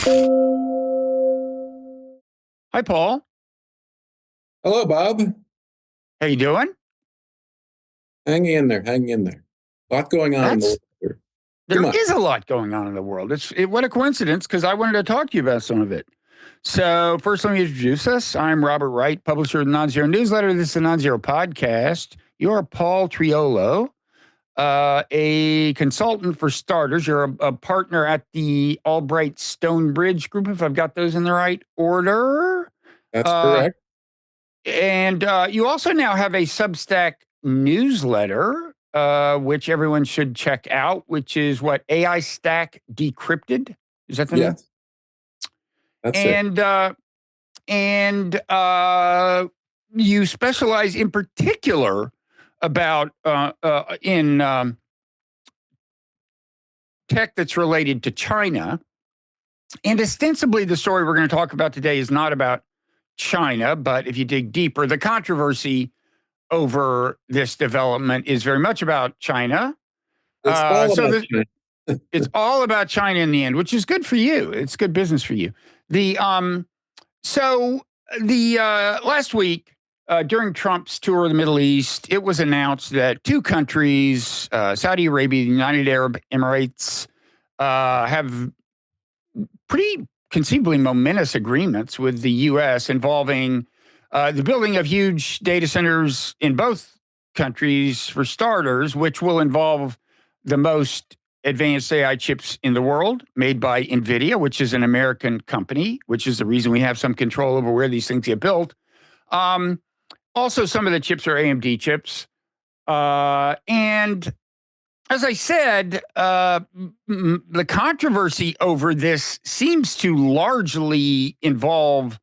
Hi, Paul. Hello, Bob. How you doing? Hanging in there, hanging in there. A lot going on in the world here. There is a lot going on in the world. What a coincidence, because I wanted to talk to you about some of it. So first, let me introduce us. I'm Robert Wright, publisher of the Non-Zero newsletter. This is the Non-Zero podcast. You're Paul Triolo, a consultant for starters. You're a partner at the Albright Stonebridge Group, if I've got those in the right order. That's correct. And you also now have a Substack newsletter, which everyone should check out, which is what, AI Stack Decrypted? Is that the name? Yes. That's it. And you specialize in particular about in tech that's related to China. And ostensibly, the story we're going to talk about today is not about China, but if you dig deeper, the controversy over this development is very much about China. It's all about China. It's all about China in the end, which is good for you. It's good business for you. Last week during Trump's tour of the Middle East, it was announced that two countries, Saudi Arabia and the United Arab Emirates, have pretty conceivably momentous agreements with the U.S. involving the building of huge data centers in both countries, for starters, which will involve the most advanced AI chips in the world, made by NVIDIA, which is an American company, which is the reason we have some control over where these things get built. Also, some of the chips are AMD chips. And as I said, the controversy over this seems to largely involve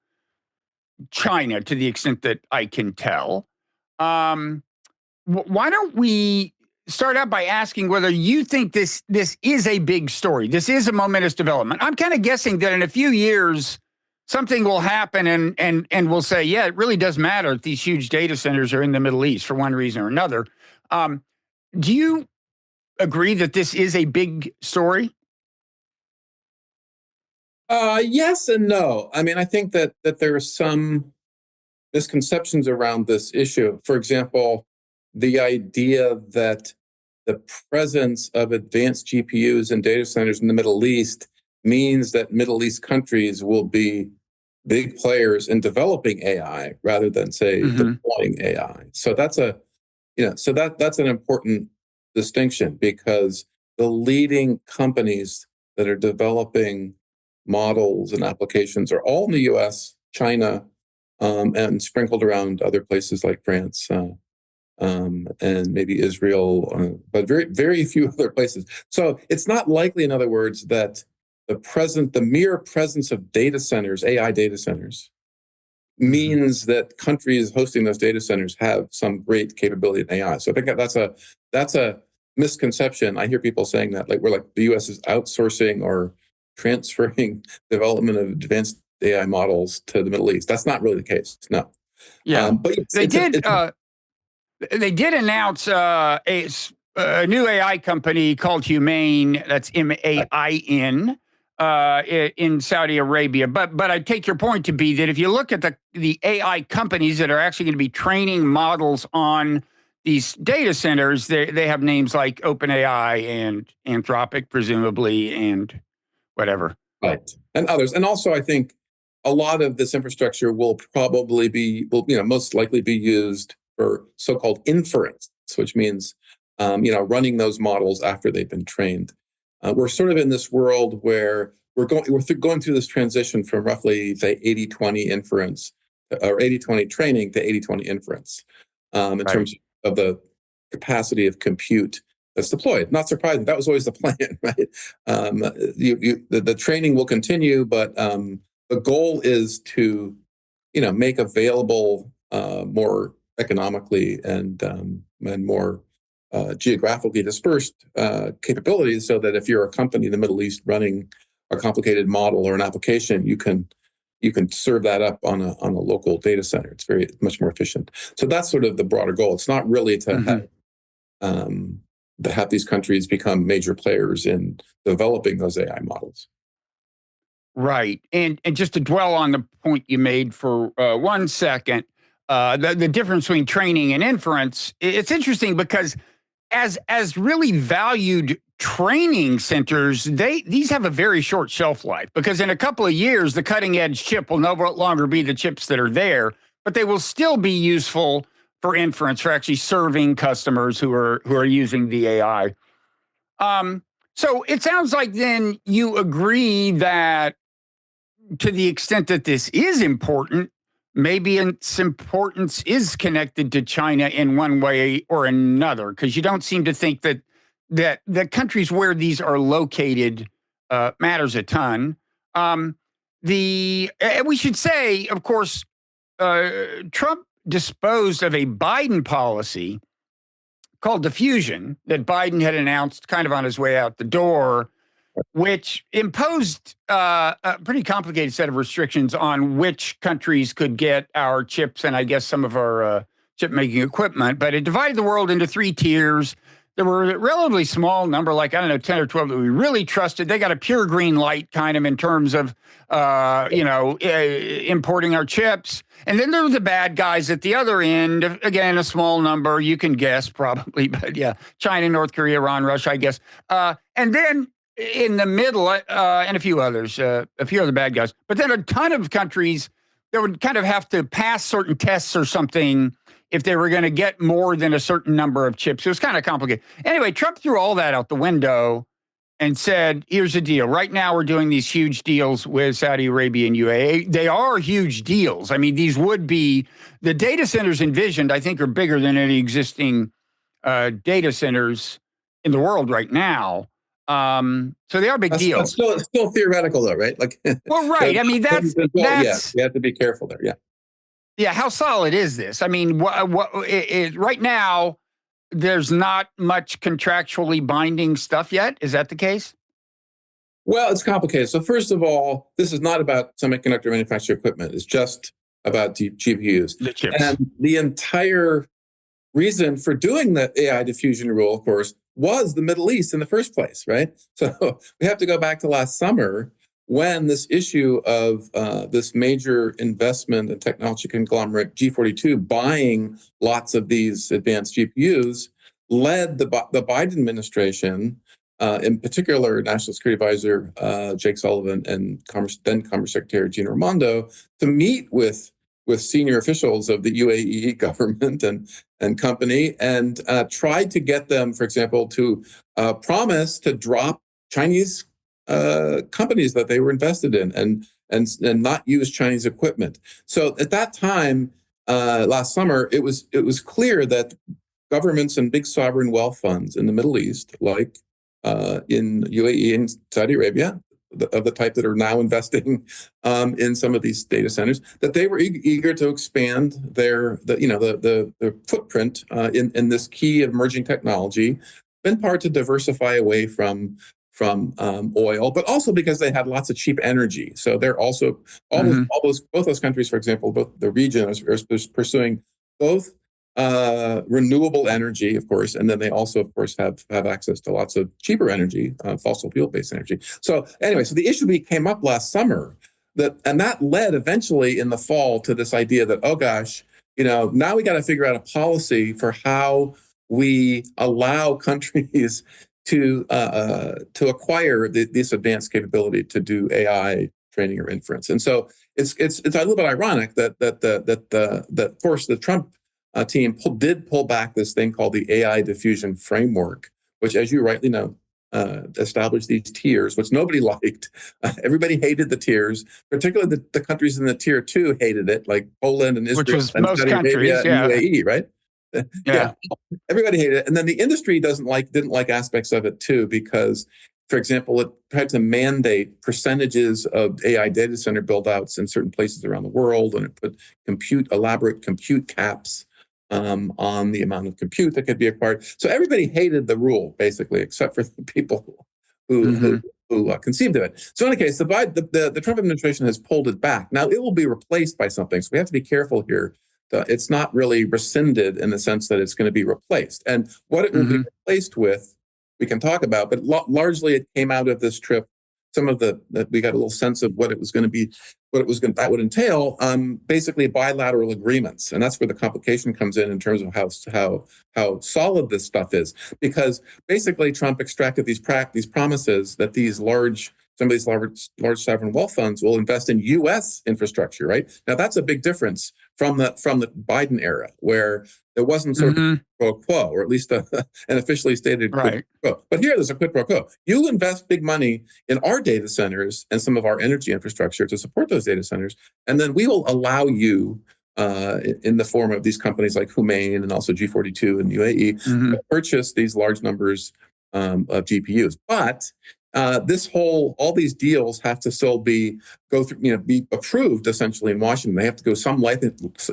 China, to the extent that I can tell. Why don't we start out by asking whether you think this is a big story? This is a momentous development. I'm kind of guessing that in a few years, something will happen and we'll say, yeah, it really does matter if these huge data centers are in the Middle East for one reason or another. Do you agree that this is a big story? Yes and no. I mean, I think that there are some misconceptions around this issue. For example, the idea that the presence of advanced GPUs in data centers in the Middle East means that Middle East countries will be big players in developing AI rather than, say, deploying AI. So that's that's an important distinction, because the leading companies that are developing models and applications are all in the US, China, and sprinkled around other places like France and maybe Israel, but very, very few other places. So it's not likely, in other words, that the mere presence of data centers, AI data centers, means that countries hosting those data centers have some great capability in AI. So I think that's a misconception. I hear people saying that, like the U.S. is outsourcing or transferring development of advanced AI models to the Middle East. That's not really the case. No. Yeah, but they did announce a new AI company called Humane. That's MAIN. In Saudi Arabia. But I take your point to be that if you look at the AI companies that are actually going to be training models on these data centers, they have names like OpenAI and Anthropic, presumably, and whatever. Right. And others. And also, I think a lot of this infrastructure will most likely be used for so-called inference, which means, running those models after they've been trained. We're sort of in this world where we're going through this transition from roughly, say, 80-20 inference or 80-20 training to 80-20 inference in terms of the capacity of compute that's deployed. Not surprising. That was always the plan, right? The training will continue, but the goal is to, make available more economically and more geographically dispersed capabilities, so that if you're a company in the Middle East running a complicated model or an application, you can serve that up on a local data center. It's much more efficient. So that's sort of the broader goal. It's not really to have these countries become major players in developing those AI models. Right. And just to dwell on the point you made for 1 second, the difference between training and inference, it's interesting because as really valued training centers, these have a very short shelf life because in a couple of years, the cutting edge chip will no longer be the chips that are there, but they will still be useful for inference, for actually serving customers who are using the AI. Um, so it sounds like then you agree that to the extent that this is important, maybe its importance is connected to China in one way or another, because you don't seem to think that the countries where these are located matters a ton. Um, we should say, of course, Trump disposed of a Biden policy called diffusion that Biden had announced kind of on his way out the door, which imposed a pretty complicated set of restrictions on which countries could get our chips and I guess some of our chip making equipment. But it divided the world into three tiers. There were a relatively small number, like, I don't know, 10 or 12 that we really trusted. They got a pure green light kind of in terms of, importing our chips. And then there were the bad guys at the other end. Again, a small number, you can guess probably, but yeah, China, North Korea, Iran, Russia, I guess. And then in the middle, and a few others, a few other bad guys, but then a ton of countries that would kind of have to pass certain tests or something if they were going to get more than a certain number of chips. It was kind of complicated. Anyway, Trump threw all that out the window and said, here's the deal. Right now, we're doing these huge deals with Saudi Arabia and UAE. They are huge deals. I mean, these would be the data centers envisioned, I think, are bigger than any existing data centers in the world right now. So they are big deals. It's still theoretical, though, right? Like, well, right. I mean, that's yeah. You have to be careful there. Yeah. Yeah. How solid is this? I mean, right now, there's not much contractually binding stuff yet. Is that the case? Well, it's complicated. So first of all, this is not about semiconductor manufacturing equipment. It's just about GPUs. The chips. And the entire reason for doing the AI diffusion rule, of course, was the Middle East in the first place, right? So we have to go back to last summer when this issue of this major investment and technology conglomerate G42 buying lots of these advanced GPUs led the Biden administration, in particular National Security Advisor Jake Sullivan and then Commerce Secretary Gina Raimondo, to meet with senior officials of the UAE government and company and tried to get them, for example, to promise to drop Chinese companies that they were invested in and not use Chinese equipment. So at that time, last summer, it was clear that governments and big sovereign wealth funds in the Middle East, like in UAE and Saudi Arabia, of the type that are now investing in some of these data centers, that they were eager to expand their footprint in this key emerging technology, in part to diversify away from oil, but also because they had lots of cheap energy. So they're also both those countries, for example, both the region are pursuing both renewable energy, of course, and then they also, of course, have access to lots of cheaper energy, fossil fuel-based energy. So anyway, so the issue came up last summer, and that led eventually in the fall to this idea that, oh gosh, now we got to figure out a policy for how we allow countries to acquire this advanced capability to do AI training or inference. And so it's a little bit ironic that of course the Trump team did pull back this thing called the AI diffusion framework, which, as you rightly know, established these tiers, which nobody liked. Everybody hated the tiers, particularly the countries in the tier 2 hated it, like Poland and Israel, which was and most Saudi countries, Arabia and UAE, right? Yeah. Everybody hated it, and then the industry didn't like aspects of it too, because, for example, it tried to mandate percentages of AI data center build-outs in certain places around the world, and it put elaborate compute caps on the amount of compute that could be acquired. So everybody hated the rule, basically, except for the people who conceived of it. So in any case, the Trump administration has pulled it back. Now it will be replaced by something. So we have to be careful here. It's not really rescinded in the sense that it's going to be replaced. And what it will be replaced with, we can talk about, but largely it came out of this trip some of that we got a little sense of what it was going to be, that would entail. Basically bilateral agreements, and that's where the complication comes in terms of how solid this stuff is, because basically Trump extracted these promises that some of these large sovereign wealth funds will invest in U.S. infrastructure. Right now, that's a big difference from the Biden era, where there wasn't sort of pro quo, or at least an officially stated quid pro quo. But here there's a quid pro quo. You invest big money in our data centers and some of our energy infrastructure to support those data centers, and then we will allow you, in the form of these companies like Humain and also G42 and UAE, to purchase these large numbers of GPUs. But all these deals have to still be approved essentially in Washington. They have to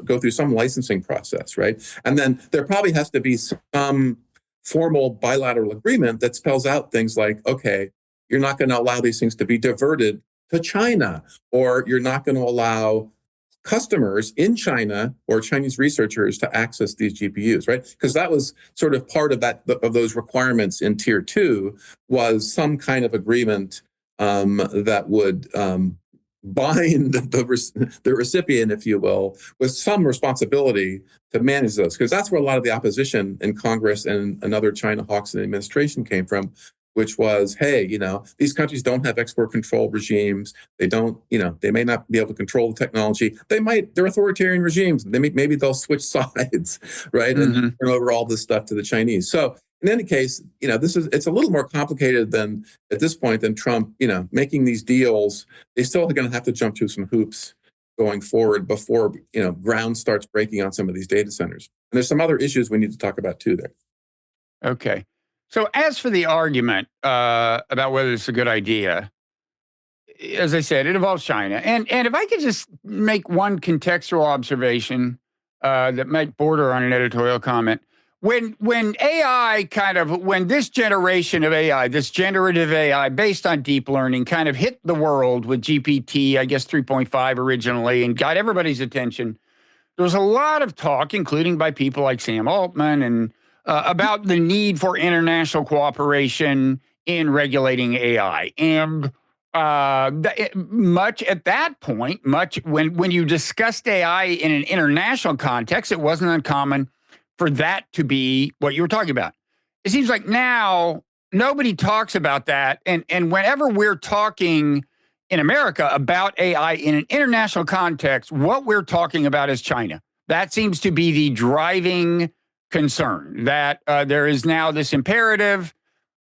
go through some licensing process, right? And then there probably has to be some formal bilateral agreement that spells out things like, okay, you're not going to allow these things to be diverted to China, or you're not going to allow customers in China or Chinese researchers to access these GPUs, right? Because that was sort of part of those requirements in Tier 2, was some kind of agreement that would bind the recipient, if you will, with some responsibility to manage those. Because that's where a lot of the opposition in Congress and other China hawks in the administration came from, which was, hey, these countries don't have export control regimes. They don't, they may not be able to control the technology. They're authoritarian regimes. Maybe they'll switch sides, right? And turn over all this stuff to the Chinese. So in any case, it's a little more complicated at this point than Trump, making these deals. They still are going to have to jump through some hoops going forward before, ground starts breaking on some of these data centers. And there's some other issues we need to talk about too there. Okay. So as for the argument about whether it's a good idea, as I said, it involves China. And if I could just make one contextual observation that might border on an editorial comment. When this generation of AI, this generative AI based on deep learning, kind of hit the world with GPT, I guess 3.5 originally, and got everybody's attention, there was a lot of talk, including by people like Sam Altman, and about the need for international cooperation in regulating AI. And much at that point, when you discussed AI in an international context, it wasn't uncommon for that to be what you were talking about. It seems like now nobody talks about that. And whenever we're talking in America about AI in an international context, what we're talking about is China. That seems to be the driving concern, that there is now this imperative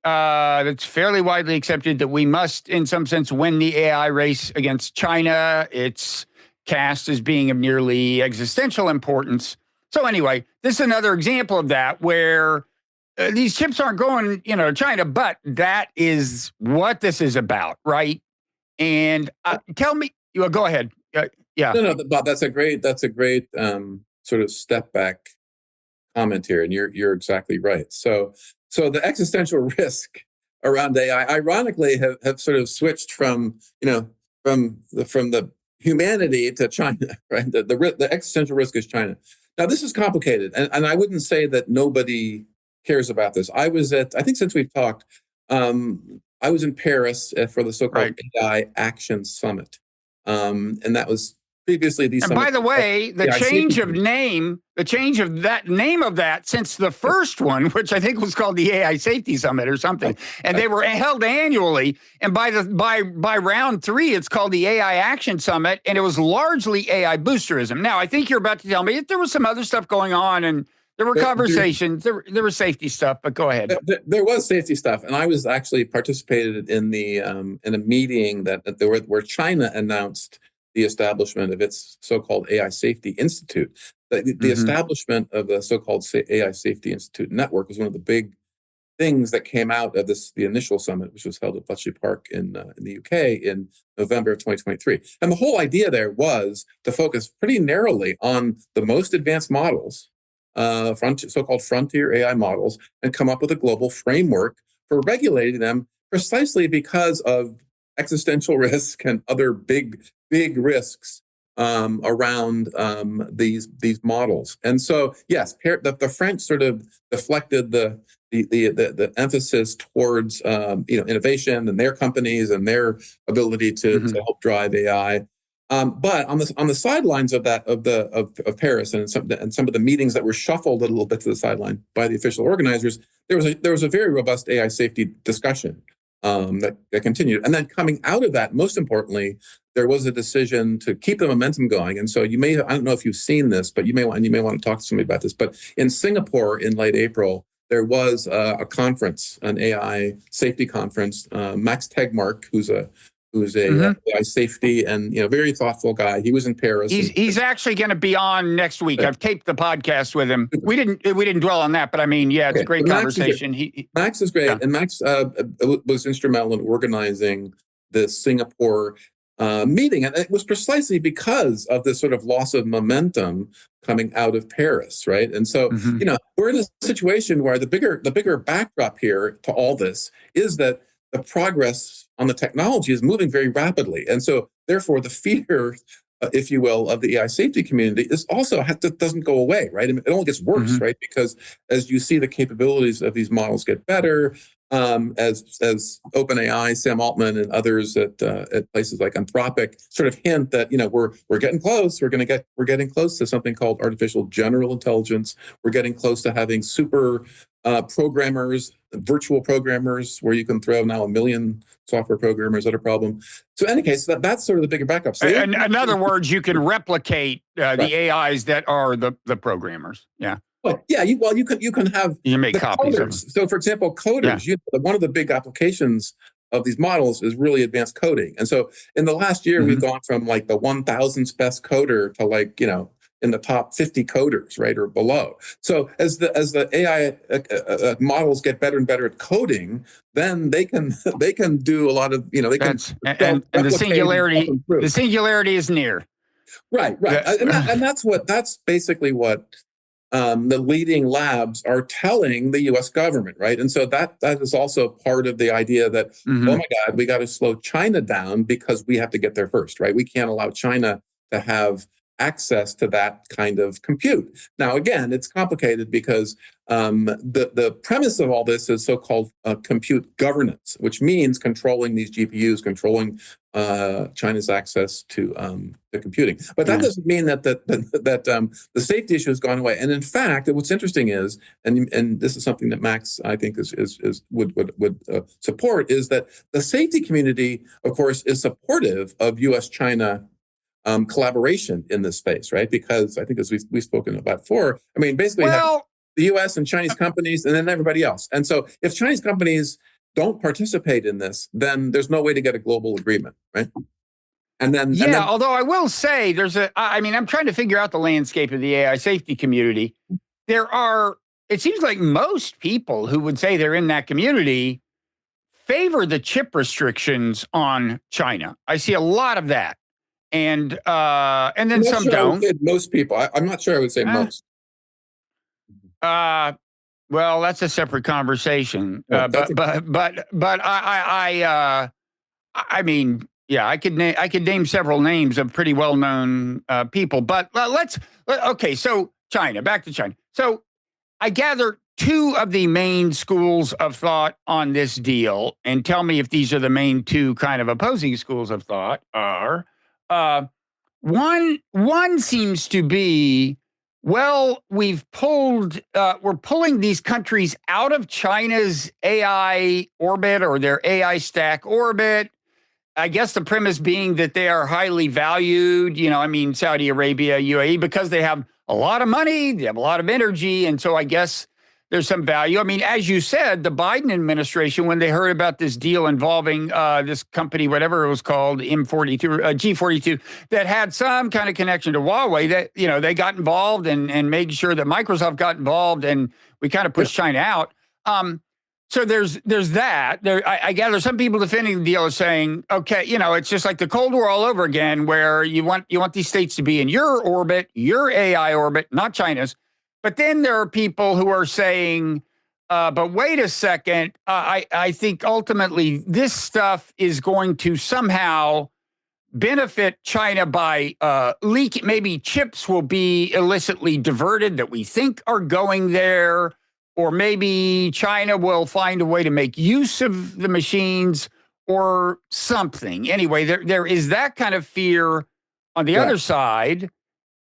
that's fairly widely accepted that we must, in some sense, win the AI race against China. It's cast as being of nearly existential importance. So anyway, this is another example of that, where these chips aren't going, to China, but that is what this is about, right? And tell me, go ahead. Yeah. No, Bob, that's a great sort of step back comment here, and you're exactly right. So the existential risk around AI, ironically, have sort of switched from the humanity to China, right? The existential risk is China. Now, this is complicated, and I wouldn't say that nobody cares about this. I think since we've talked, I was in Paris for the so-called AI Action Summit, and that was previously the. And by the way, the change of that name since the first one, which I think was called the AI Safety Summit or something, and they were held annually. And by round 3, it's called the AI Action Summit, and it was largely AI boosterism. Now, I think you're about to tell me that there was some other stuff going on, and there were conversations, there was safety stuff, but go ahead. There was safety stuff, and I was actually participated in in a meeting where China announced the establishment of its so-called AI Safety Institute. The establishment of the so-called AI Safety Institute network was one of the big things that came out of the initial summit, which was held at Bletchley Park in the UK in November of 2023. And the whole idea there was to focus pretty narrowly on the most advanced models, so-called frontier AI models, and come up with a global framework for regulating them, precisely because of existential risk and other big risks around these models. And so, yes, the French sort of deflected the the emphasis towards innovation and their companies and their ability to help drive AI. But on the sidelines of Paris and some of the meetings that were shuffled a little bit to the sideline by the official organizers, there was a very robust AI safety discussion that continued. And then coming out of that, most importantly, there was a decision to keep the momentum going. And so I don't know if you've seen this, but you may want to talk to somebody about this. But in Singapore in late April, there was a conference, an AI safety conference. Max Tegmark, who's a AI safety and very thoughtful guy. He was in Paris. He's actually going to be on next week. I've taped the podcast with him. We didn't dwell on that, but I mean, it's a great conversation. Max is great, and Max was instrumental in organizing the Singapore meeting, and it was precisely because of this sort of loss of momentum coming out of Paris, right? And so we're in a situation where the bigger backdrop here to all this is that the progress on the technology is moving very rapidly. And so therefore the fear, if you will, of the AI safety community is also doesn't go away, right? I mean, it only gets worse, right? Because as you see the capabilities of these models get better, as OpenAI, Sam Altman, and others at places like Anthropic sort of hint that we're getting close. We're getting close to something called artificial general intelligence. We're getting close to having super programmers, virtual programmers, where you can throw now 1 million software programmers at a problem. So in any case, that's sort of the bigger backup. So in other words, you can replicate the AIs that are the programmers. Yeah. Well, yeah. You can have make copies coders. of them. So for example, coders. Yeah. One of the big applications of these models is really advanced coding. And so in the last year, we've gone from like the 1,000th best coder to in the top 50 coders, right, or below. So as the AI models get better and better at coding, then they can do a lot of and the singularity is near. Right, and that's basically what the leading labs are telling the U.S. government, right? And so that is also part of the idea that oh my God, we got to slow China down because we have to get there first, right? We can't allow China to have access to that kind of compute. Now, again, it's complicated because the premise of all this is so-called compute governance, which means controlling these GPUs, controlling China's access to computing. But that doesn't mean that the safety issue has gone away. And in fact, what's interesting is, and this is something that Max, I think, would support, is that the safety community, of course, is supportive of U.S.-China collaboration in this space, right? Because I think, as we've spoken about before, I mean, basically, the U.S. and Chinese companies, and then everybody else. And so, if Chinese companies don't participate in this, then there's no way to get a global agreement, right? Although I will say, I'm trying to figure out the landscape of the AI safety community. It seems like most people who would say they're in that community favor the chip restrictions on China. I see a lot of that. And then some don't. Most people. I'm not sure I would say most. Well, that's a separate conversation. I could name several names of pretty well-known people. But so China. Back to China. So I gather two of the main schools of thought on this deal, and tell me if these are the main two kind of opposing schools of thought are. One seems to be, we're pulling these countries out of China's AI orbit or their AI stack orbit. I guess the premise being that they are highly valued, Saudi Arabia, UAE, because they have a lot of money, they have a lot of energy. And so I guess there's some value. I mean, as you said, the Biden administration, when they heard about this deal involving this company, whatever it was called, G42, that had some kind of connection to Huawei, that they got involved and made sure that Microsoft got involved, and we kind of pushed China out. So there's that. I gather some people defending the deal are saying, okay, it's just like the Cold War all over again, where you want these states to be in your orbit, your AI orbit, not China's. But then there are people who are saying, but wait a second, I think ultimately this stuff is going to somehow benefit China by leaking. Maybe chips will be illicitly diverted that we think are going there. or maybe China will find a way to make use of the machines or something. Anyway, there is that kind of fear on the Right. other side.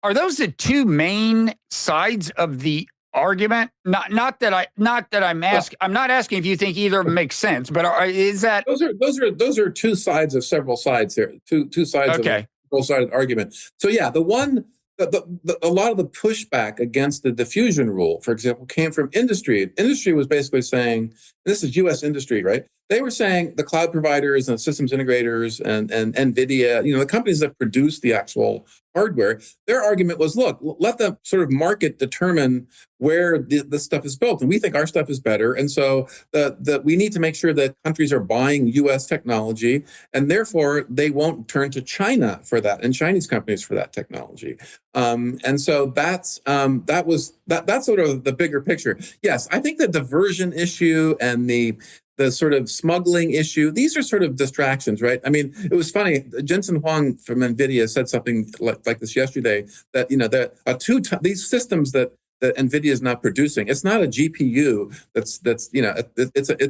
Are those the two main sides of the argument? I'm not asking if you think either of them makes sense, but is that Those are two sides of several sides here. Two sides of a okay? double-sided argument. So yeah, a lot of the pushback against the diffusion rule, for example, came from industry. Industry was basically saying, this is U.S. industry, right? They were saying the cloud providers and systems integrators and NVIDIA, the companies that produce the actual hardware, their argument was, look, let the sort of market determine where this stuff is built. And we think our stuff is better. And so we need to make sure that countries are buying U.S. technology, and therefore they won't turn to China for that and Chinese companies for that technology. And so that's sort of the bigger picture. Yes, I think the diversion issue and the sort of smuggling issue, these are sort of distractions, right? I mean, it was funny. Jensen Huang from NVIDIA said something like this yesterday, that, these systems that NVIDIA is not producing, it's not a GPU it's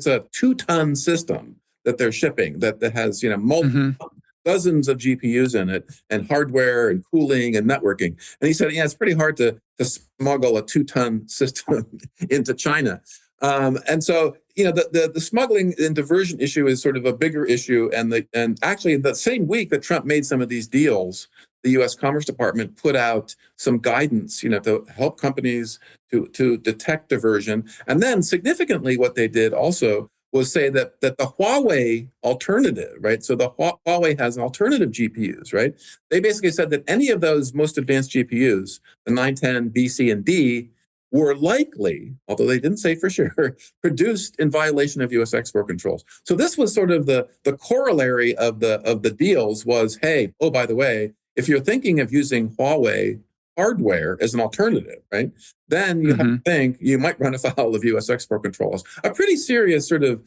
a 2-ton system that they're shipping that has, multiple dozens of GPUs in it, and hardware and cooling and networking. And he said, it's pretty hard to smuggle a 2-ton system into China. And so, the smuggling and diversion issue is sort of a bigger issue. And actually, the same week that Trump made some of these deals, the U.S. Commerce Department put out some guidance, to help companies to detect diversion. And then, significantly, what they did also was say that the Huawei alternative, right? So the Huawei has alternative GPUs, right? They basically said that any of those most advanced GPUs, the 910, B, C, and D, were likely, although they didn't say for sure, produced in violation of U.S. export controls. So this was sort of the corollary of the deals was, hey, oh, by the way, if you're thinking of using Huawei hardware as an alternative, right, then you have to think you might run afoul of U.S. export controls. A pretty serious sort of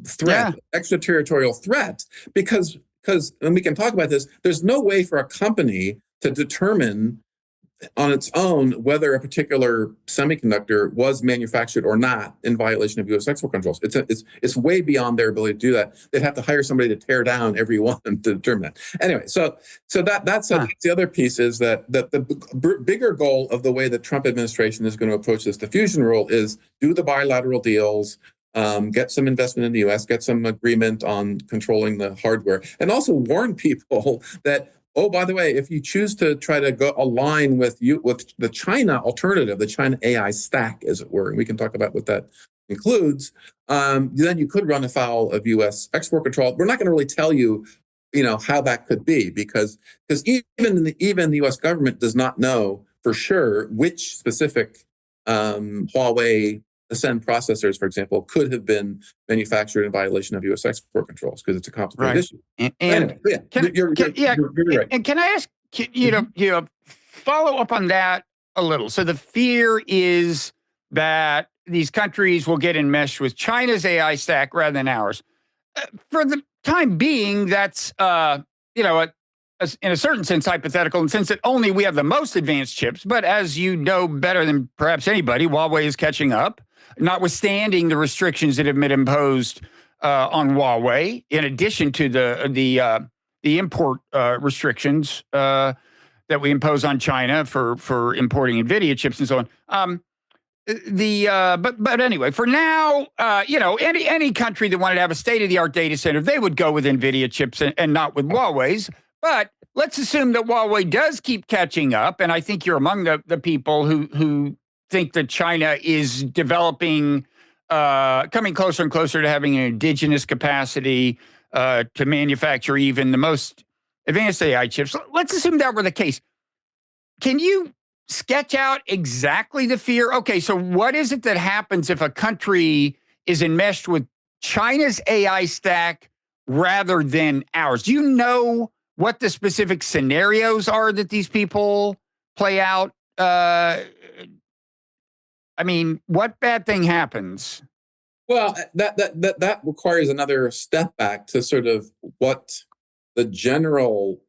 threat, extraterritorial threat, because and we can talk about this. There's no way for a company to determine on its own whether a particular semiconductor was manufactured or not in violation of U.S. export controls. It's way beyond their ability to do that. They'd have to hire somebody to tear down every one to determine that. Anyway, so that's the other piece is that the bigger goal of the way the Trump administration is going to approach this diffusion rule is do the bilateral deals, get some investment in the U.S., get some agreement on controlling the hardware, and also warn people that, oh, by the way, if you choose to try to go align with the China alternative, the China AI stack, as it were, and we can talk about what that includes, then you could run afoul of U.S. export control. We're not going to really tell you, how that could be, because even the U.S. government does not know for sure which specific Huawei Ascend processors, for example, could have been manufactured in violation of U.S. export controls, because it's a complicated issue. And you're right. And can I ask follow up on that a little? So the fear is that these countries will get enmeshed with China's AI stack rather than ours. For the time being, that's in a certain sense hypothetical, in the sense that only we have the most advanced chips. But as you know better than perhaps anybody, Huawei is catching up, notwithstanding the restrictions that have been imposed on Huawei, in addition to the import restrictions that we impose on China for importing NVIDIA chips and so on. But anyway, for now, any country that wanted to have a state-of-the-art data center, they would go with NVIDIA chips and not with Huawei's. But let's assume that Huawei does keep catching up, and I think you're among the people who think that China is developing, coming closer and closer to having an indigenous capacity to manufacture even the most advanced AI chips. Let's assume that were the case. Can you sketch out exactly the fear? Okay, so what is it that happens if a country is enmeshed with China's AI stack rather than ours? Do you know what the specific scenarios are that these people play out? What bad thing happens? Well, that requires another step back to sort of what the general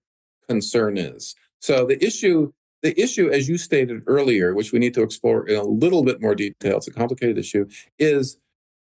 concern is. So the issue the issue, as you stated earlier, which we need to explore in a little bit more detail, it's a complicated issue, is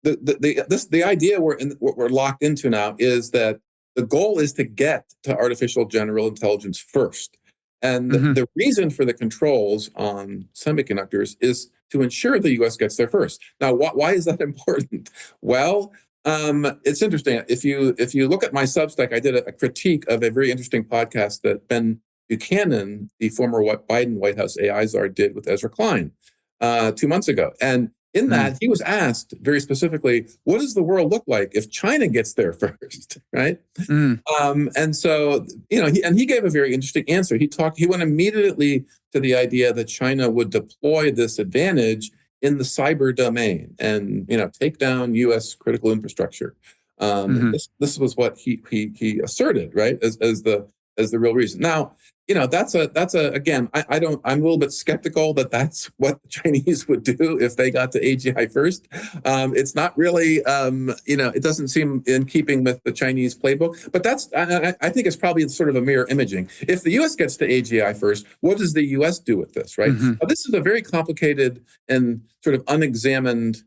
the idea what we're locked into now is that the goal is to get to artificial general intelligence first. And the reason for the controls on semiconductors is to ensure the U.S. gets there first. Now, why is that important? Well, it's interesting. If you look at my Substack, I did a critique of a very interesting podcast that Ben Buchanan, the former Biden White House AI czar, did with Ezra Klein 2 months ago. And in that, he was asked very specifically, what does the world look like if China gets there first, right? And so, he gave a very interesting answer. He went immediately to the idea that China would deploy this advantage in the cyber domain and, take down U.S. critical infrastructure. This was what he asserted, right, as the real reason. Now, that's again, I'm a little bit skeptical that that's what the Chinese would do if they got to AGI first. It's not really, it doesn't seem in keeping with the Chinese playbook, but I think it's probably sort of a mirror imaging. If the U.S. gets to AGI first, what does the U.S. do with this, right? Now, this is a very complicated and sort of unexamined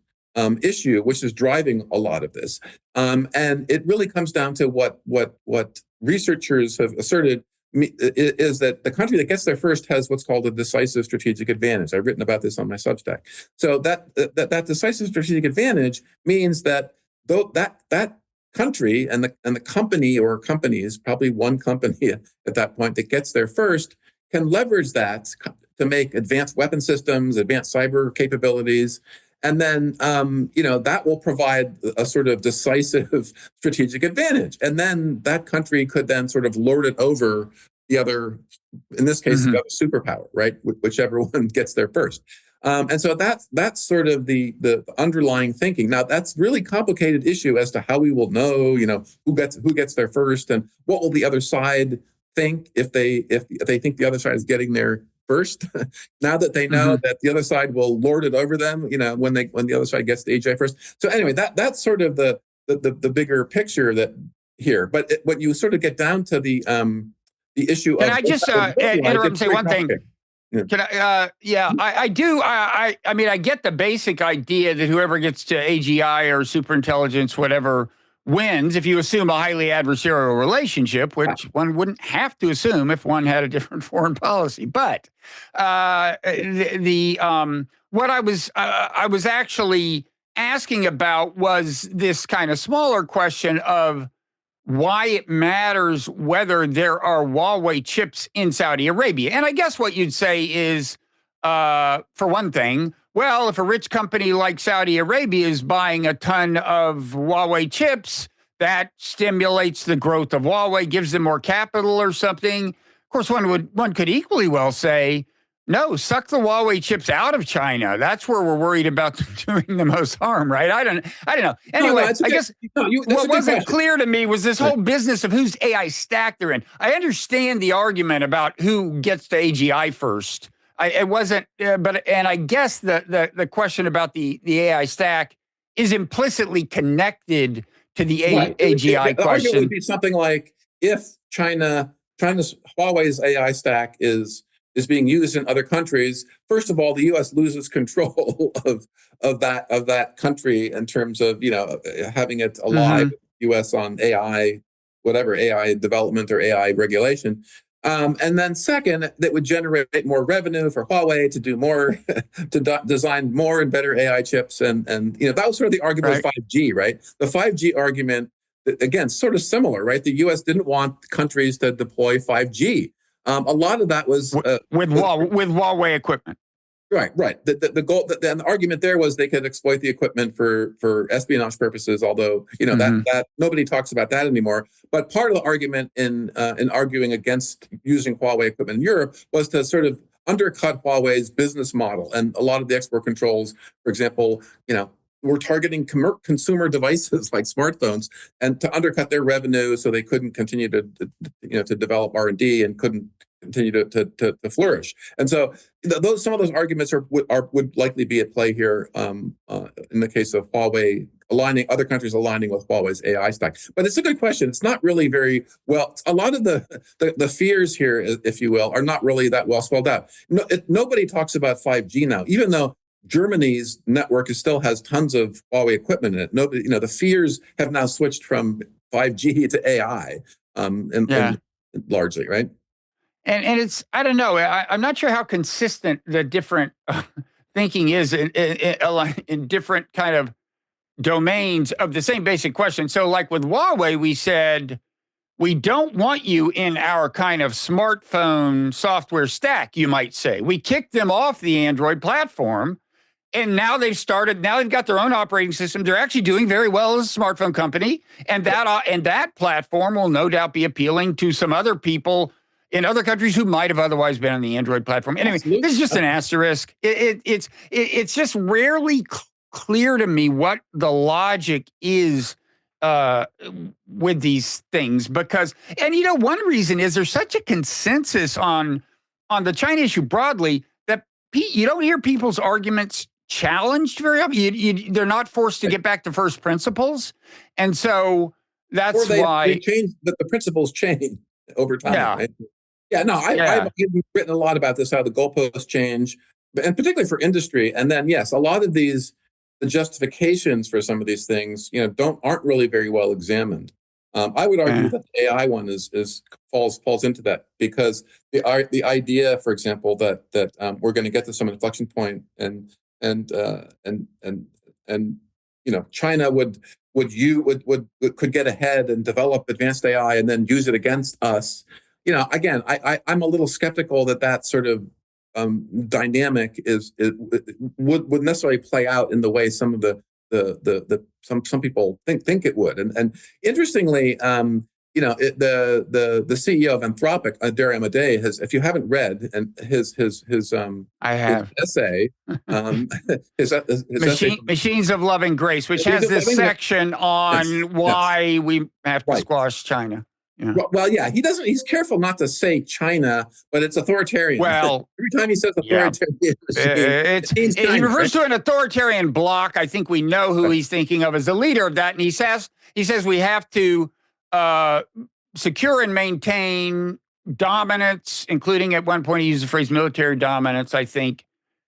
issue, which is driving a lot of this. And it really comes down to what researchers have asserted is that the country that gets there first has what's called a decisive strategic advantage. I've written about this on my Substack. So that decisive strategic advantage means that that country and the company or companies, probably one company at that point that gets there first, can leverage that to make advanced weapon systems, advanced cyber capabilities. And then, that will provide a sort of decisive strategic advantage. And then that country could then sort of lord it over the other, in this case, the other superpower, right? Whichever one gets there first. And so that's sort of the underlying thinking. Now, that's really complicated issue as to how we will know, who gets there first, and what will the other side think if they think the other side is getting there first. Now that they know that the other side will lord it over them, when the other side gets to AGI first. So anyway, that's sort of the bigger picture that here. But when you sort of get down to the issue Can of, I just interrupt and say one thing? Can I do. I mean, I get the basic idea that whoever gets to AGI or superintelligence, whatever, wins if you assume a highly adversarial relationship, which one wouldn't have to assume if one had a different foreign policy. But what I was actually asking about was this kind of smaller question of why it matters whether there are Huawei chips in Saudi Arabia. And I guess what you'd say is, for one thing, well, if a rich company like Saudi Arabia is buying a ton of Huawei chips, that stimulates the growth of Huawei, gives them more capital or something. Of course, one could equally well say, no, suck the Huawei chips out of China. That's where we're worried about doing the most harm, right? I don't know. Anyway, I guess what wasn't clear to me was this whole business of whose AI stack they're in. I understand the argument about who gets to AGI first. It wasn't, and I guess the question about the AI stack is implicitly connected to the AGI question. The argument would be something like, if China's Huawei's AI stack is being used in other countries, first of all, the U.S. loses control of that country in terms of having it alive, U.S. on AI, whatever AI development or AI regulation. And then second, that would generate more revenue for Huawei to do more, to design more and better AI chips. And that was sort of the argument with 5G, right? The 5G argument, again, sort of similar, right? The U.S. didn't want countries to deploy 5G. A lot of that was with Huawei equipment. Right. The goal, the argument there was they could exploit the equipment for espionage purposes. Although that nobody talks about that anymore. But part of the argument in arguing against using Huawei equipment in Europe was to sort of undercut Huawei's business model, and a lot of the export controls, for example, were targeting consumer devices like smartphones, and to undercut their revenue, so they couldn't continue to develop R&D and couldn't continue to flourish. And so some of those arguments would likely be at play here in the case of Huawei other countries aligning with Huawei's AI stack. But it's a good question. It's not really very well. A lot of the fears here, if you will, are not really that well spelled out. Nobody talks about 5G now, even though Germany's network still has tons of Huawei equipment in it. Nobody, the fears have now switched from 5G to AI, and largely, right? And it's, I don't know. I'm not sure how consistent the different thinking is in different kind of domains of the same basic question. So, like with Huawei, we said, we don't want you in our kind of smartphone software stack, you might say. We kicked them off the Android platform. And now they've got their own operating system. They're actually doing very well as a smartphone company. And that platform will no doubt be appealing to some other people in other countries who might have otherwise been on the Android platform. Anyway, Absolutely. this is just an asterisk. It's just rarely clear to me what the logic is with these things, because, and one reason is there's such a consensus on the China issue broadly that you don't hear people's arguments challenged very often. They're not forced to get back to first principles, and so that's why they change. The principles change over time. Yeah. Right? Yeah. No, I've written a lot about this, how the goalposts change, and particularly for industry. And then, yes, a lot of the justifications for some of these things, aren't really very well examined. I would argue that the AI one falls into that, because the idea, for example, that we're going to get to some inflection point, and China could get ahead and develop advanced AI and then use it against us. Again, I'm a little skeptical that sort of dynamic would necessarily play out in the way some of some people think it would. And interestingly, the CEO of Anthropic, Dario Amodei, if you haven't read his I have essay, Machines of Loving Grace, which has this section on why we have to squash China. Yeah. Well, yeah, he's careful not to say China, but it's authoritarian. Well, every time he says authoritarian, he refers to an authoritarian bloc. I think we know who he's thinking of as the leader of that, and he says we have to secure and maintain dominance, including at one point he used the phrase military dominance, I think,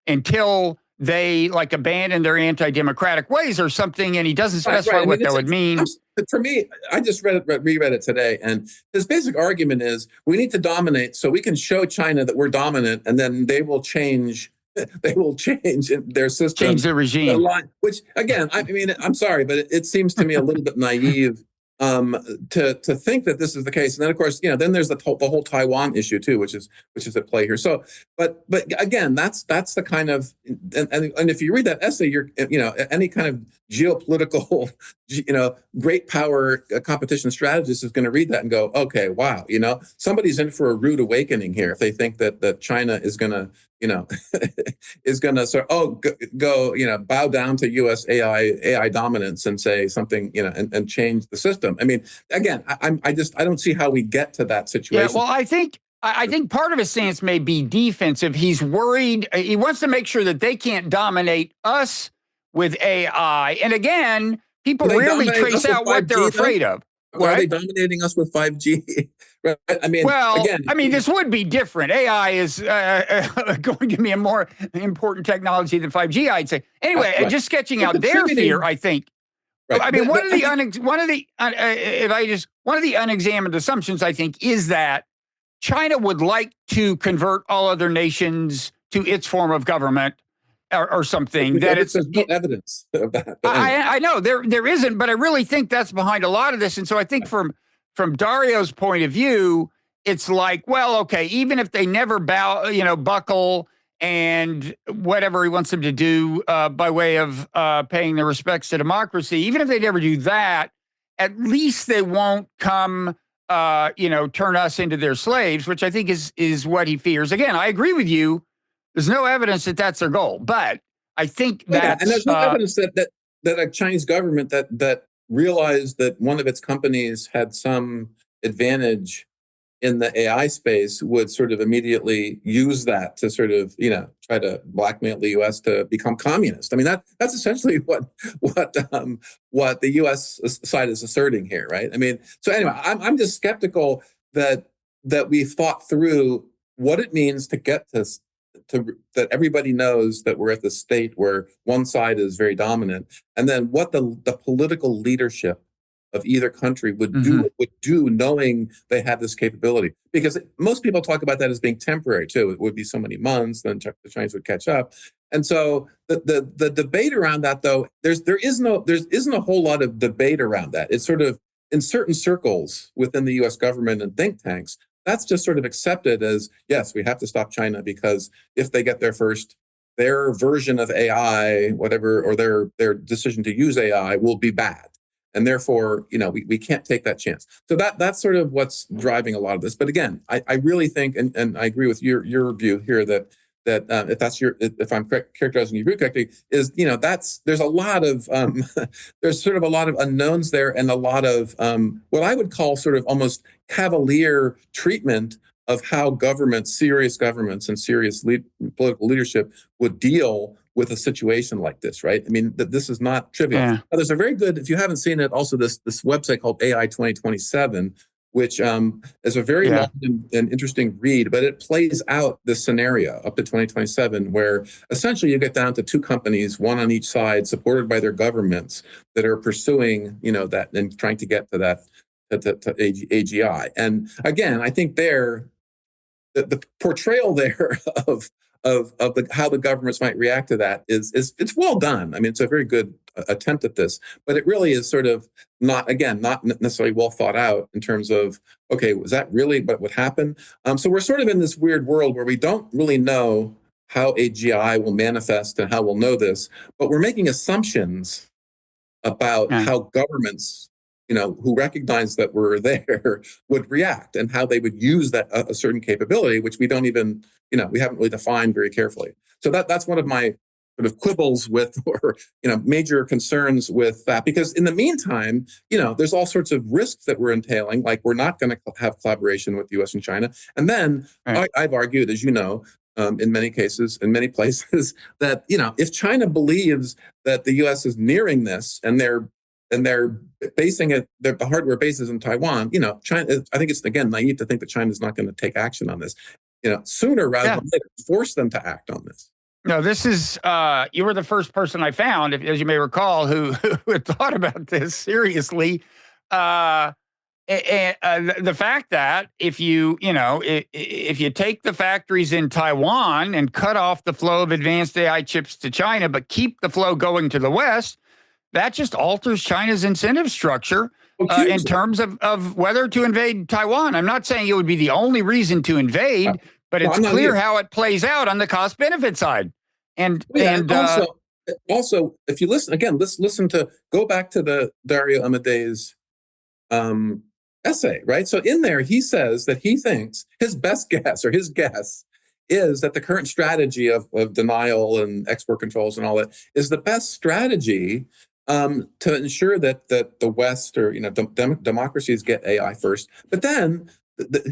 until they abandon their anti-democratic ways or something, and he doesn't specify what that would mean. For me, I just reread it today, and his basic argument is we need to dominate so we can show China that we're dominant, and then they will change. They will change their system, change the regime. Which, again, I mean, I'm sorry, but it seems to me a little bit naive to think that this is the case. And then, of course, then there's the whole Taiwan issue too, which is at play here. So, but again, that's the kind of, and if you read that essay, you're any kind of geopolitical, great power competition strategist is going to read that and go, okay, wow, somebody's in for a rude awakening here if they think that China is going to is going to go bow down to U.S. AI dominance and say something and change the system. I mean, again, I don't see how we get to that situation. Yeah, well, I think part of his stance may be defensive. He's worried. He wants to make sure that they can't dominate us with AI. And again, people rarely trace out what they're afraid of. Are they dominating us with 5G? Right? I mean, well, again, this would be different. AI is going to be a more important technology than 5G, I'd say. Anyway, just sketching out their fear, I think. Right. I mean, one of the unexamined assumptions, I think, is that China would like to convert all other nations to its form of government or something. There's no evidence of that. I know there isn't, but I really think that's behind a lot of this. And so I think from Dario's point of view, it's like, well, okay, even if they never buckle and whatever he wants them to do by way of paying their respects to democracy, even if they never do that, at least they won't come, turn us into their slaves, which I think is what he fears. Again, I agree with you. There's no evidence that that's their goal, but I think that's... and there's no evidence that a Chinese government that realized that one of its companies had some advantage in the AI space would sort of immediately use that to sort of, try to blackmail the U.S. to become communist. I mean, that's essentially what the U.S. side is asserting here, right? I mean, so anyway, I'm just skeptical that we've thought through what it means to get to that everybody knows that we're at the state where one side is very dominant, and then what the political leadership of either country would do knowing they have this capability. Because most people talk about that as being temporary too. It would be so many months, then the Chinese would catch up. And so the debate around that, though, there isn't a whole lot of debate around that. It's sort of in certain circles within the US government and think tanks, that's just sort of accepted as, yes, we have to stop China because if they get there first, their version of AI, whatever, or their decision to use AI will be bad. And therefore, we can't take that chance. So that's sort of what's driving a lot of this. But again, I really think, and I agree with your view here that if I'm characterizing your view correctly, is there's a lot of there's sort of a lot of unknowns there, and a lot of what I would call sort of almost cavalier treatment of how serious governments and serious political leadership would deal with a situation like this, right? I mean, this is not trivial. Yeah. Now, there's a very good, if you haven't seen it, also this website called AI 2027, which is a very long and interesting read, but it plays out this scenario up to 2027, where essentially you get down to two companies, one on each side, supported by their governments, that are pursuing, that and trying to get to that to AGI. And again, I think the portrayal there of how the governments might react to that is it's well done. I mean, it's a very good attempt at this, but it really is sort of not necessarily well thought out in terms of, okay, was that really what would happen? So we're sort of in this weird world where we don't really know how AGI will manifest and how we'll know this, but we're making assumptions about how governments, who recognize that we're there, would react, and how they would use that a certain capability, which we don't even, we haven't really defined very carefully. So that's one of my sort of quibbles with, or major concerns with that, because in the meantime, there's all sorts of risks that we're entailing, like we're not going to have collaboration with the U.S. and China, and then I've argued, as you know, in many cases, in many places, that if China believes that the U.S. is nearing this, and they're basing it, the hardware bases in Taiwan, China, I think it's, again, naive to think that China's not going to take action on this, sooner rather than later, force them to act on this. No, this is, you were the first person I found, as you may recall, who had thought about this seriously. The fact that if you take the factories in Taiwan and cut off the flow of advanced AI chips to China, but keep the flow going to the West, that just alters China's incentive structure in terms of whether to invade Taiwan. I'm not saying it would be the only reason to invade, but it's clear how it plays out on the cost-benefit side. And also, if you listen again, let's go back to the Dario Amadei's essay, right? So in there, he says that he thinks his best guess, or his guess, is that the current strategy of denial and export controls and all that is the best strategy to ensure that the West, or democracies, get AI first. But then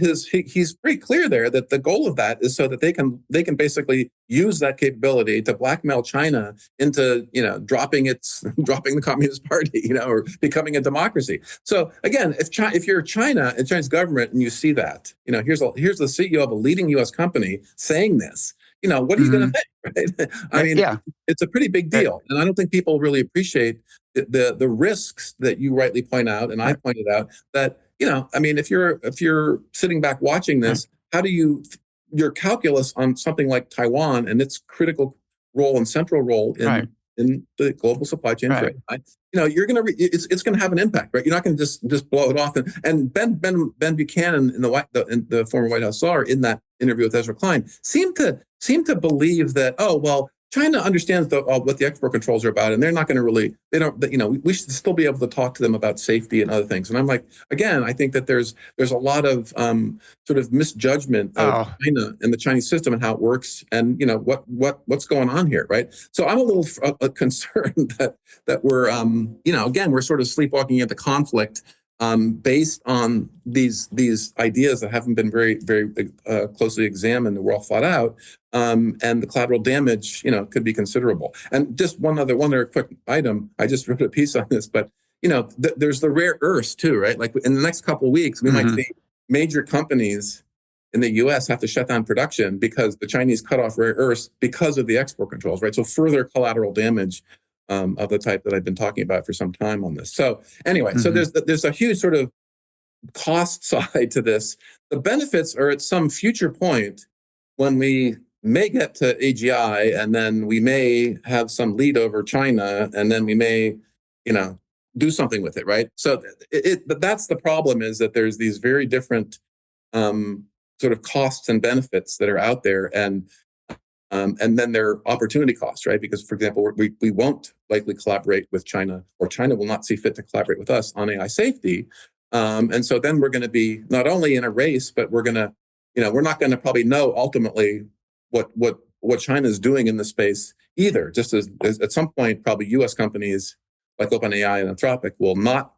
he's pretty clear there that the goal of that is so that they can basically use that capability to blackmail China into dropping the Communist Party, or becoming a democracy. So again, if you're China and Chinese government, and you see that, here's the CEO of a leading U.S. company saying this, what are you going to think, right? I mean, it's a pretty big deal, and I don't think people really appreciate the risks that you rightly point out, and I pointed out that. I mean, if you're sitting back watching this, how do your calculus on something like Taiwan and its critical role and central role in the global supply chain for AI, you're going to it's going to have an impact, right? You're not going to just blow it off. And Ben Buchanan, in the former White House czar, in that interview with Ezra Klein, seemed to believe that, oh well, China understands what the export controls are about, and they're not going to really. They don't. We should still be able to talk to them about safety and other things. And I'm like, again, I think that there's a lot of sort of misjudgment of China and the Chinese system and how it works, and what's going on here, right? So I'm a little concerned that we're again, we're sort of sleepwalking into conflict based on these ideas that haven't been very closely examined and well thought out, and the collateral damage, could be considerable. And just one other quick item. I just wrote a piece on this, but there's the rare earths too, right? Like in the next couple of weeks, we might see major companies in the U.S. have to shut down production because the Chinese cut off rare earths because of the export controls, right? So further collateral damage of the type that I've been talking about for some time on this. So anyway, so there's a huge sort of cost side to this. The benefits are at some future point when we may get to AGI, and then we may have some lead over China, and then we may, do something with it, right? So but that's the problem, is that there's these very different sort of costs and benefits that are out there, and then there are opportunity costs, right? Because, for example, we won't likely collaborate with China, or China will not see fit to collaborate with us on AI safety. And so then we're going to be not only in a race, but we're not going to probably know ultimately what China is doing in the space either. Just as at some point, probably U.S. companies like OpenAI and Anthropic will not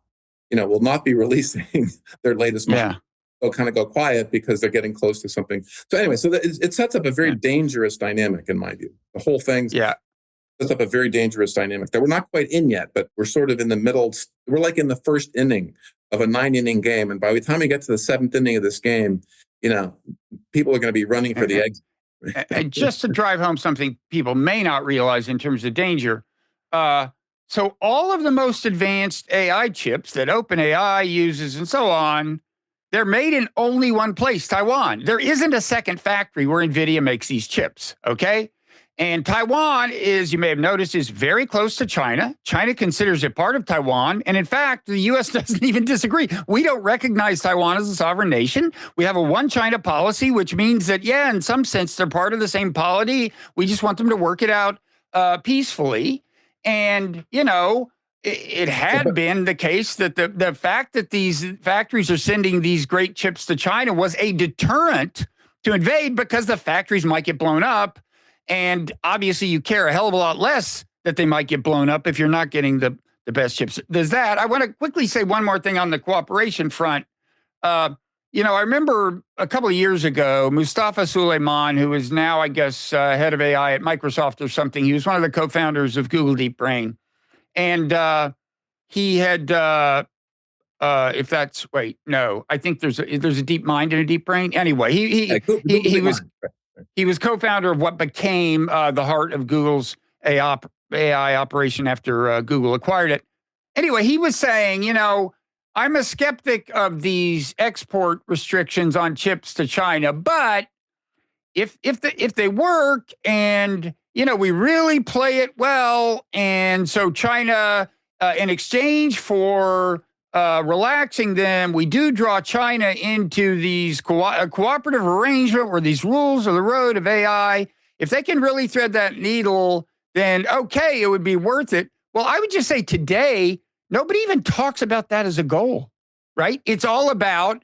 be releasing their latest model. They'll kind of go quiet because they're getting close to something. So anyway, so it sets up a very dangerous dynamic, in my view. The whole thing sets up a very dangerous dynamic that we're not quite in yet, but we're sort of in the middle. We're like in the first inning of a 9-inning game. And by the time we get to the 7th inning of this game, people are going to be running for the exit. And just to drive home something people may not realize in terms of danger, so all of the most advanced AI chips that OpenAI uses and so on, they're made in only one place, Taiwan. There isn't a second factory where NVIDIA makes these chips, okay? And Taiwan is, you may have noticed, is very close to China. China considers it part of Taiwan. And in fact, the U.S. doesn't even disagree. We don't recognize Taiwan as a sovereign nation. We have a one China policy, which means that, in some sense, they're part of the same polity. We just want them to work it out peacefully. And, it had been the case that the fact that these factories are sending these great chips to China was a deterrent to invade, because the factories might get blown up. And obviously you care a hell of a lot less that they might get blown up if you're not getting the best chips. There's that. I want to quickly say one more thing on the cooperation front. I remember a couple of years ago, Mustafa Suleyman, who is now, I guess, head of AI at Microsoft or something, he was one of the co-founders of Google DeepBrain. And he had, I think there's a DeepMind and a DeepBrain. Anyway, he was co-founder of what became the heart of Google's AI operation after Google acquired it. Anyway, he was saying, I'm a skeptic of these export restrictions on chips to China, but if they work and we really play it well, and so China, in exchange for relaxing them, we do draw China into these cooperative arrangement where these rules of the road of AI. If they can really thread that needle, then okay, it would be worth it. Well, I would just say today, nobody even talks about that as a goal, right? It's all about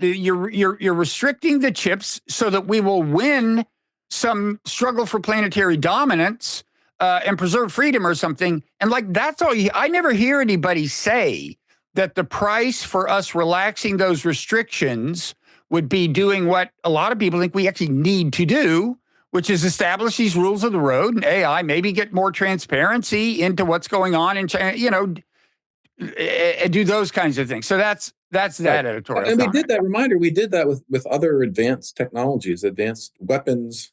you're restricting the chips so that we will win some struggle for planetary dominance and preserve freedom or something. And that's all. I never hear anybody say that the price for us relaxing those restrictions would be doing what a lot of people think we actually need to do, which is establish these rules of the road and AI, maybe get more transparency into what's going on in China, and do those kinds of things. So that's that editorial. And we did that. Reminder, we did that with other advanced technologies, advanced weapons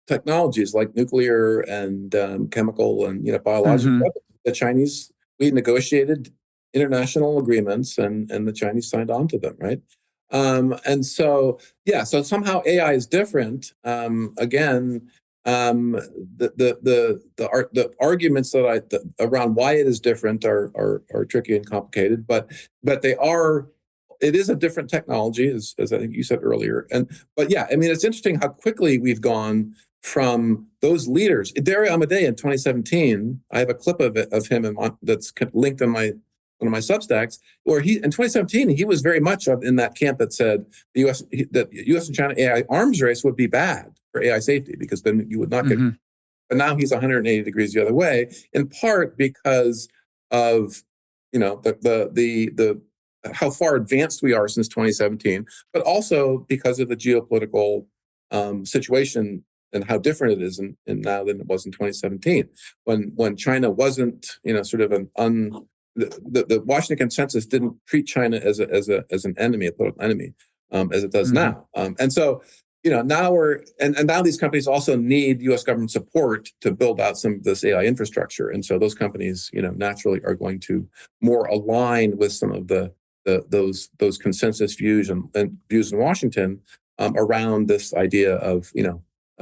technologies like nuclear and chemical and biological weapons. The Chinese, we negotiated international agreements, and the Chinese signed on to them, right? And so so somehow AI is different. Again, the arguments around why it is different are tricky and complicated, but it is a different technology, as I think you said earlier. But it's interesting how quickly we've gone from those leaders. Dario Amodei in 2017, I have a clip of him that's linked on one of my Substacks, where in 2017 he was very much in that camp that said that U.S. and China AI arms race would be bad for AI safety, because then you would not get. But now he's 180 degrees the other way, in part because of the how far advanced we are since 2017, but also because of the geopolitical situation and how different it is in now than it was in 2017, when China wasn't, sort of the Washington consensus didn't treat China as an enemy, a political enemy, as it does now. And so, now now these companies also need U.S. government support to build out some of this AI infrastructure. And so those companies, naturally are going to more align with some of those consensus views and views in Washington around this idea of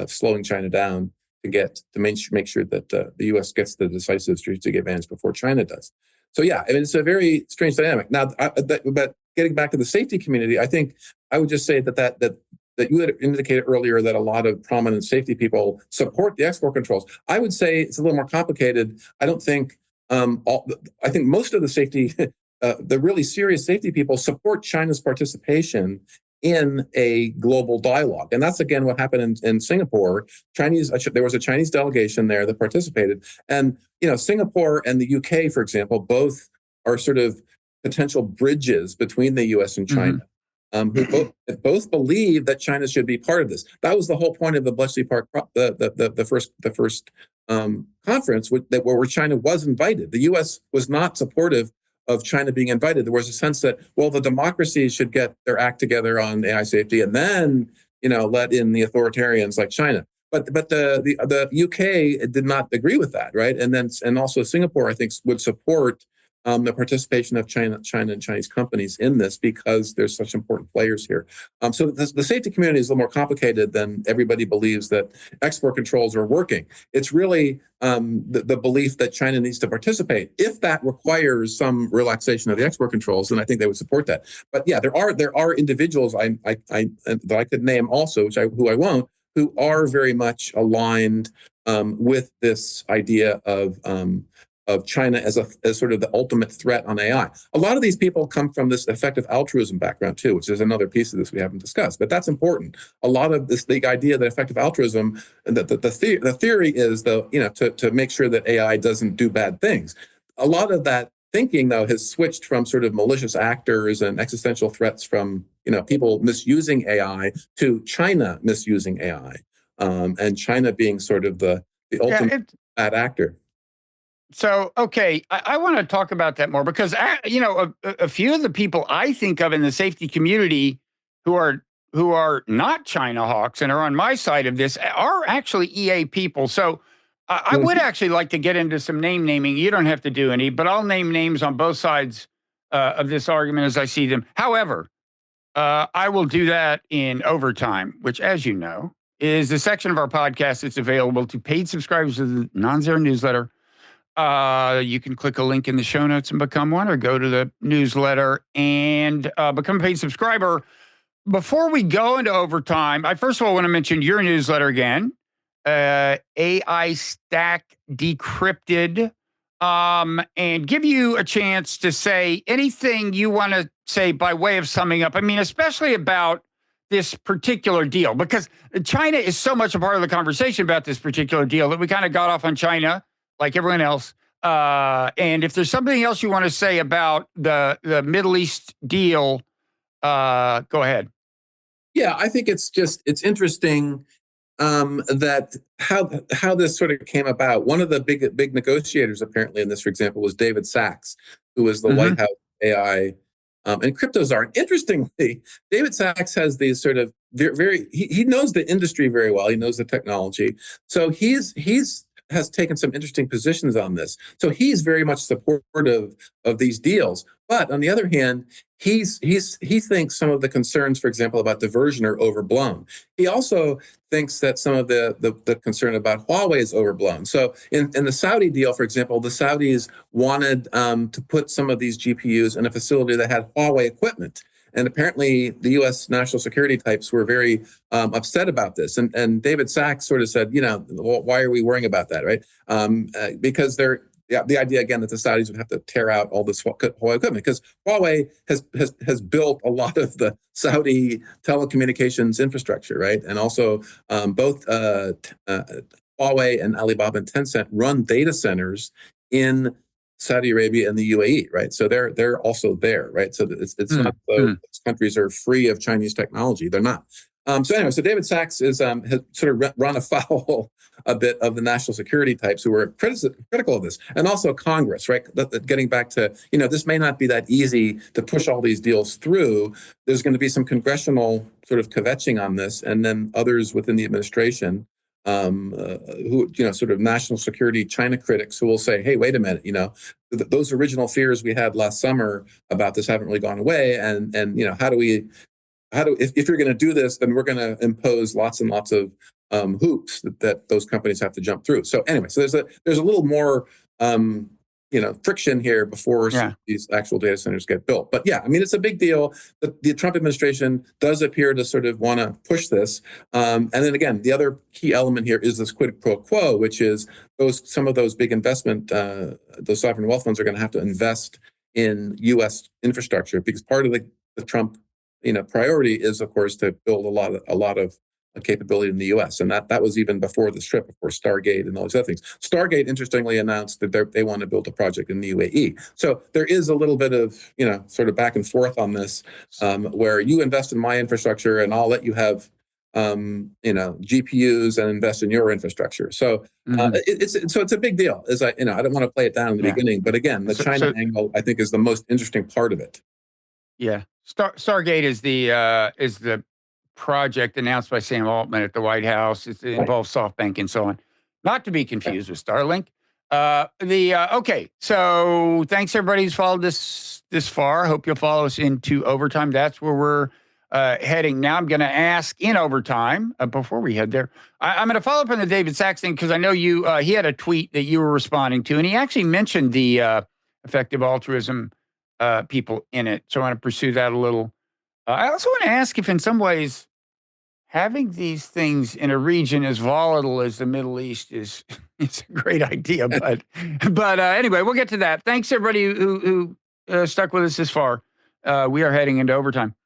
slowing China down to make sure that the U.S. gets the decisive strategic advantage before China does. So yeah, I mean, it's a very strange dynamic. Now, but getting back to the safety community, I think I would just say that you had indicated earlier that a lot of prominent safety people support the export controls. I would say it's a little more complicated. I don't think I think most of the safety, the really serious safety people support China's participation in a global dialogue. And that's, again, what happened in Singapore. There was a Chinese delegation there that participated. And, Singapore and the UK, for example, both are sort of potential bridges between the US and China, who both believe that China should be part of this. That was the whole point of the Bletchley Park, the first conference where China was invited. The US was not supportive of China being invited. There was a sense that, well, the democracies should get their act together on AI safety and then, let in the authoritarians like China. But the UK did not agree with that, right? And also Singapore, I think, would support the participation of China and Chinese companies in this because there's such important players here. So the safety community is a little more complicated than everybody believes that export controls are working. It's really the belief that China needs to participate. If that requires some relaxation of the export controls, then I think they would support that. But yeah, there are individuals that I could name also, who I won't, who are very much aligned with this idea of China as sort of the ultimate threat on AI. A lot of these people come from this effective altruism background too, which is another piece of this we haven't discussed, but that's important. A lot of the idea that effective altruism, and the theory is to make sure that AI doesn't do bad things. A lot of that thinking, though, has switched from sort of malicious actors and existential threats from people misusing AI to China misusing AI, and China being sort of the ultimate bad actor. So, okay, I want to talk about that more because, a few of the people I think of in the safety community who are not China hawks and are on my side of this are actually EA people. So I would actually like to get into some name naming. You don't have to do any, but I'll name names on both sides of this argument as I see them. However, I will do that in overtime, which, as you know, is the section of our podcast that's available to paid subscribers of the Non-Zero newsletter. You can click a link in the show notes and become one, or go to the newsletter and become a paid subscriber. Before we go into overtime, I first of all want to mention your newsletter again, AI Stack Decrypted, and give you a chance to say anything you want to say by way of summing up. I mean, especially about this particular deal, because China is so much a part of the conversation about this particular deal that we kind of got off on China like everyone else. And if there's something else you want to say about the Middle East deal, go ahead. Yeah, I think it's interesting that how this sort of came about. One of the big negotiators apparently in this, for example, was David Sacks, who was the White House AI and crypto czar. Interestingly, David Sacks has these sort of he knows the industry very well. He knows the technology, so he's has taken some interesting positions on this. So he's very much supportive of these deals. But on the other hand, he thinks some of the concerns, for example, about diversion are overblown. He also thinks that some of the concern about Huawei is overblown. So in the Saudi deal, for example, the Saudis wanted to put some of these GPUs in a facility that had Huawei equipment. And apparently the U.S. national security types were very upset about this. And David Sacks sort of said, well, why are we worrying about that, right? Because the idea, again, that the Saudis would have to tear out all this Huawei equipment, because Huawei has built a lot of the Saudi telecommunications infrastructure, right? And also both Huawei and Alibaba and Tencent run data centers in Saudi Arabia and the UAE, right? So they're also there, right? So it's not those countries are free of Chinese technology. They're not. So anyway, so David Sacks has sort of run afoul a bit of the national security types who were critical of this, and also Congress, right? Getting back to, this may not be that easy to push all these deals through. There's going to be some congressional sort of kvetching on this, and then others within the administration who, sort of national security China critics who will say, hey, wait a minute, those original fears we had last summer about this haven't really gone away. And if you're going to do this, then we're going to impose lots and lots of hoops that those companies have to jump through. So anyway, so there's a little more friction here before these actual data centers get built. But yeah, I mean, it's a big deal. The Trump administration does appear to sort of want to push this. And then again, the other key element here is this quid pro quo, which is some of those big investment, those sovereign wealth funds are going to have to invest in U.S. infrastructure, because part of the Trump priority is, of course, to build a lot of capability in the U.S. And that was even before this trip, of course, Stargate and all these other things. Stargate, interestingly, announced that they want to build a project in the UAE. So there is a little bit of, sort of back and forth on this, where you invest in my infrastructure and I'll let you have, GPUs and invest in your infrastructure. So it's a big deal. I don't want to play it down in the beginning, but again, the China angle, I think, is the most interesting part of it. Yeah, Stargate is the project announced by Sam Altman at the White House. It involves SoftBank and so on, not to be confused with Starlink. Okay, so thanks everybody who's followed this far. Hope you'll follow us into overtime. That's where we're heading now. I'm going to ask in overtime before we head there. I'm going to follow up on the David Sacks thing, because I know he had a tweet that you were responding to, and he actually mentioned the effective altruism people in it. So I want to pursue that a little. I also want to ask if in some ways having these things in a region as volatile as the Middle East is a great idea. But anyway, we'll get to that. Thanks everybody who stuck with us this far. We are heading into overtime.